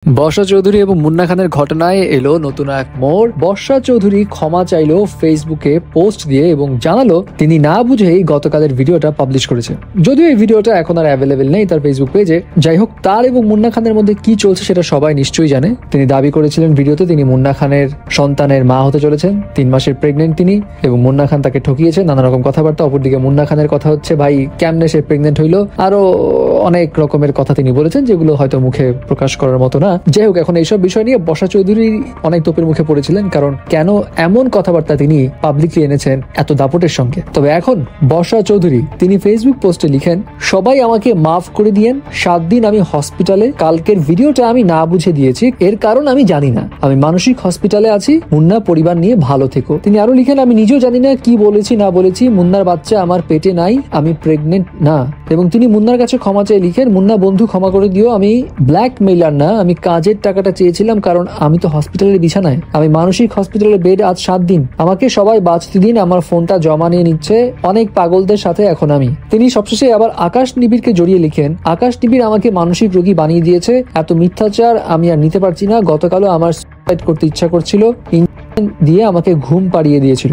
বর্ষা চৌধুরী এবং মুন্না খানের ঘটনায় এলো নতুন এক মোড়। বর্ষা চৌধুরী ক্ষমা চাইলো ফেসবুকে পোস্ট দিয়ে এবং জানালো তিনি না বুঝেই গতকালের ভিডিওটা পাবলিশ করেছে। যদিও এই ভিডিওটা এখন আর অ্যাভেলেবেল নেই তার ফেসবুক পেজে। যাই হোক, তার এবং মুন্না খানের মধ্যে কি চলছে সেটা সবাই নিশ্চয়ই জানে। তিনি দাবি করেছিলেন ভিডিওতে তিনি মুন্না খানের সন্তানের মা হতে চলেছেন, 3 মাসের প্রেগনেন্ট তিনি, এবং মুন্না খান তাকে ঠকিয়েছে, নানা রকম কথাবার্তা। অপরদিকে মুন্না খানের কথা হচ্ছে ভাই কেমনে সে প্রেগনেন্ট হইলো, আরো অনেক রকমের কথা তিনি বলেছেন যেগুলো হয়তো মুখে প্রকাশ করার মতো না। যাই হোক, এখন এইসব বিষয় নিয়ে বর্ষা চৌধুরী অনেক তোপের মুখে পড়েছিলেন, কারণ কেন এমন কথাবার্তা তিনি পাবলিকলি এনেছেন এত দাপটের সঙ্গে। তবে এখন বর্ষা চৌধুরী তিনি ফেসবুক পোস্টে লিখেন, সবাই আমাকে মাফ করে দিয়েন, 7 দিন আমি হসপিটালে, কালকের ভিডিওটা আমি না বুঝে দিয়েছি, এর কারণ আমি জানি না, আমি মানসিক হসপিটালে আছি, মুন্না পরিবার নিয়ে ভালো থেকো। তিনি আরো লিখেন, আমি নিজেও জানি না কি বলেছি না বলেছি, মুন্নার বাচ্চা আমার পেটে নাই, আমি প্রেগনেন্ট না। এবং তিনি মুন্নার কাছে ক্ষমা চেয়ে লিখেন, মুন্না বন্ধু ক্ষমা করে দিও, আমি ব্ল্যাকমেইলার না, আমি কাজের টাকাটা চেয়েছিলাম, কারণ আমি তো হসপিটালের বিছানায়, আমি মানসিক হসপিটালের বেড আজ 7 দিন, আমাকে সবাই বাঁচতে দিন, আমার ফোনটা জমা নিয়ে নিচ্ছে অনেক পাগলদের সাথে এখন আমি। তিনি সবশেষে আবার আকাশ নিবিড়কে জড়িয়ে লিখেন, আকাশ নিবিড় আমাকে মানসিক রোগী বানিয়ে দিয়েছে, এত মিথ্যাচার আমি আর নিতে পারছি না, গতকালও আমার সুসাইড করতে ইচ্ছা করছিল, ইঞ্জেকশন দিয়ে আমাকে ঘুম পাড়িয়ে দিয়েছিল।